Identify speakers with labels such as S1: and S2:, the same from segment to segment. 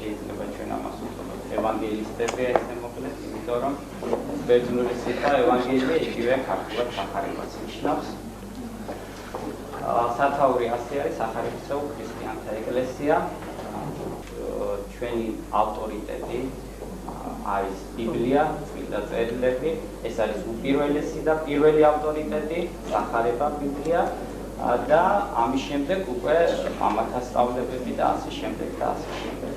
S1: შეიძლება ჩვენ ამას ვუწოდოთ ევანგელისტები, ესე მოკლედ, იმიტომ რომ ბერძნული სიტყვა ევანგელია იგივე ქართულად სახარებას ნიშნავს. სათაური ასე არის სახარებისეულ ქრისტიანთა ეკლესია. ჩვენი ავტორიტეტი არის ბიბლია, წმინდა წერილები, ეს არის უპირველესი და პირველი ავტორიტეტი, სახარება ბიბლია. და ამის შემდეგ უკვე მამათა სწავლებები და ასე შემდეგ და ასე შემდეგ.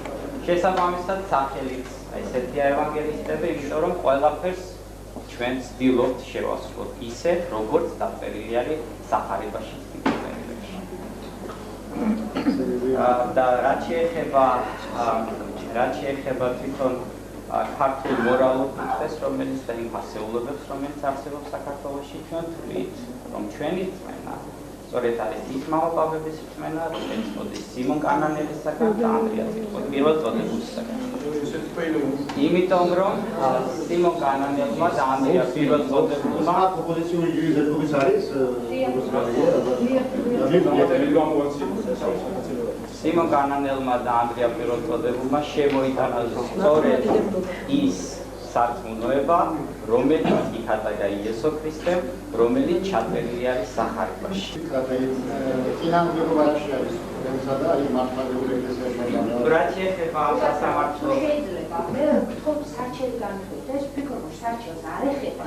S1: შესაბამისად სახელიც ესეთია ევანგელისტები, იმიტომ რომ ყველაფერს ჩვენ ვცდილობთ შევასრულოთ ისე, როგორც დაწერილი არის სახარებაში წერილებში. და რაც შეეხება თვითონ ქართულ მორალურ კითხვებს, რომელიც და იმ ფასეულობებს, რომელიც არსებობს საქართველოში, ჩვენ ვთვლით, რომ ჩვენი რწმენა სწორედ არის ის მამაპაპების რწმენა, რომელიც მოდის სიმონ კანანელისაგან და ანდრია ციტკოს პირველ წოდებულისაგან. იმიტომ რომ სიმონ კანანელმა და ანდრია პირველ წოდებულმა
S2: ოპოზიციური ჯგუფის არის
S1: სიმონ კანანელმა და ანდრია პირველ წოდებულმა შემოიტანა სწორედ ის სარწმუნოება, რომელიც იქადაგა იესო ქრისტემ, რომელიც ჩაწერილი არის სახარებაში. რაც შეეხება სასამართლო
S3: შეიძლება მე ვთქვი საჩელი განხილოთ, ეს ვფიქრობ, რომ საჩელს არ ეხება.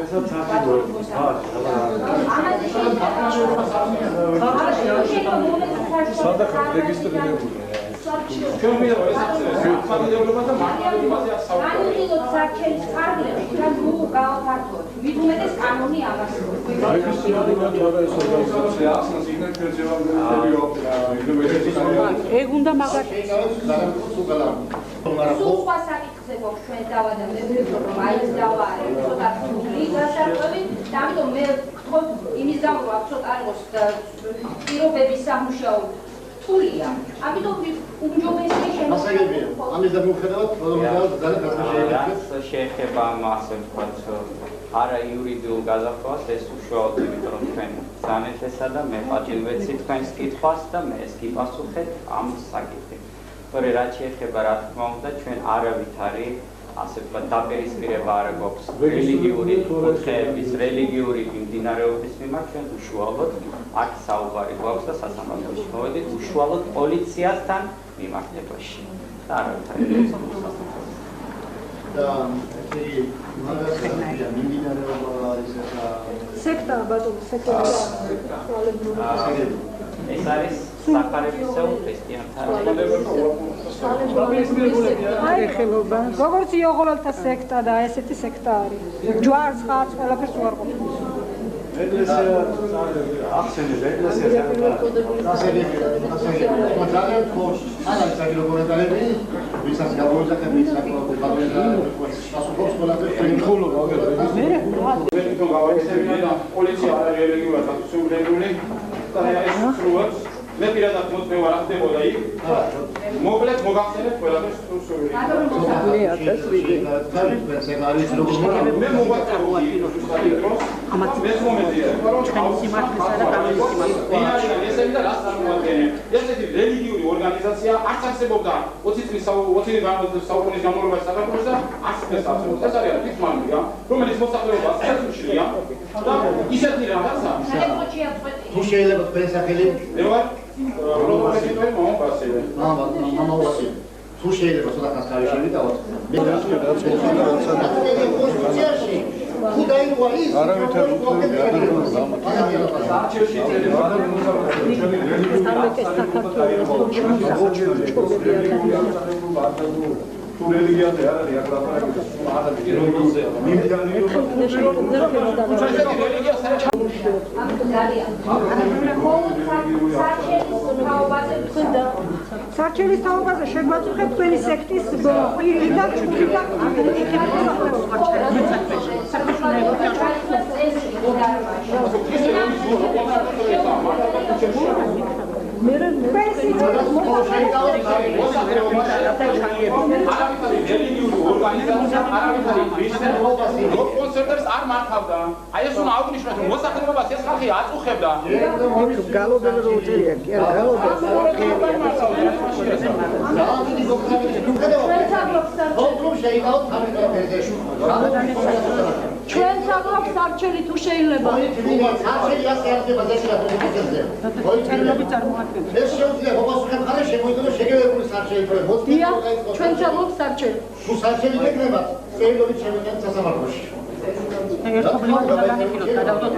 S4: ეგუნდა მაგარი
S3: სხვა საკითხზე გვაქვს ჩვენ დავა და მე ვფიქრობ, რომ აი ეს დავა არის ცოტა რთული გასარკვევი და ამიტომ მე ვთქვი იმის გამო რომ ცოტა იყოს პირობების სამუშაო რთულია. ამიტომ უმჯობესია შემოგვიყვება.
S2: ამის დამოუკიდებლად
S1: რაც შეეხება ასე ვთქვათ არა იურიდიულ გაზაფხულს, ეს უშუალოდ იმიტომ რომ ჩვენ ზანეთესა და მე პატივეცი თქვენს კითხვას და მე ეს გიპასუხეთ ამ საკითხით. თორე რაც შეეხება რა თქმა უნდა ჩვენ არავითარი ასე ვთქვათ დაპირისპირება არ გვაქვს რელიგიური კუთხეების, რელიგიური მიმდინარეობის მიმართ, ჩვენ უშუალოდ აქ საუბარი გვაქვს და სასამართლოში მოვედით უშუალოდ პოლიციასთან მიმართებაში. და არავითარი
S4: სექტა ბატონო, სექტა.
S1: ეს არის სახარებისეულ ქრისტიანთა
S4: ეხელობა. როგორც იოღოლთა სექტა და ესეთი სექტა არის. ჯვარს ხარს ყველაფერს უარ ყოფილი.
S2: ეკლესია ახსენებს ეკლესია ძალიან ხოშ არის საკითხი კომენტარები ვისაც გამოიძახეთ ვის საკითხი პასუხობს ყველაფერს შეგხულო
S5: პოლიცია არარელიგიურად ასრულებული და ეს სრულობს მე პირადად მოწმე ვარ ახდებოდა იქ მოკლედ მოგახსენებ ყველაფერს სრულსული მე მოვაწევი ამათ ეს მომენტია რომ
S4: სიმართლისა და კანონის სიმართლე
S5: ესეთი და რას წარმოადგენენ ესეთი რელიგიური ორგანიზაცია არც არსებობდა 20 წლის საუკუნის განმავლობაში საქართველოში და არც დღეს არსებობს ეს არის თითქმის რომელიც მოსახლეობას შეუძლია და ისეთი რაღაცა
S2: თუ შეიძლება თქვენ სახელი თუ შეიძლება ცოტა ხანს შევიდავოთ მე ხუდაირვა ის
S6: არავითარ თუ რელიგიაზე არ არის აქ ლაპარაკი
S4: სარჩელის თაობაზე შეგვაწუხეთ თქვენი სექტის ყვირილი და ჩუქი და
S5: არავითარი რელიგიური ორგანიზაცია, არავითარი ქრისტიანობა კონცერტებს არ მართავდა. აი ეს უნდა აღვნიშნოთ, რომ მოსახლეობას ეს ხალხი აწუხებდა.
S7: გალობები რო უწევია, კი არა, გალობები.
S4: ჩვენ საქმეს არჩელი თუ შეიძლება.
S2: ეს შეუძლია მოგასუხებ ხარ შემოიდგინო შეგებებული სარჩელი პროექტი.
S4: დიახ, ჩვენ საქმეს არჩელი.
S2: თუ სარჩელი გეკნებათ, წერილობით შევიტანთ სასამართლოში.
S7: ერთობლივად გადაგიხილოთ, გადავდოთ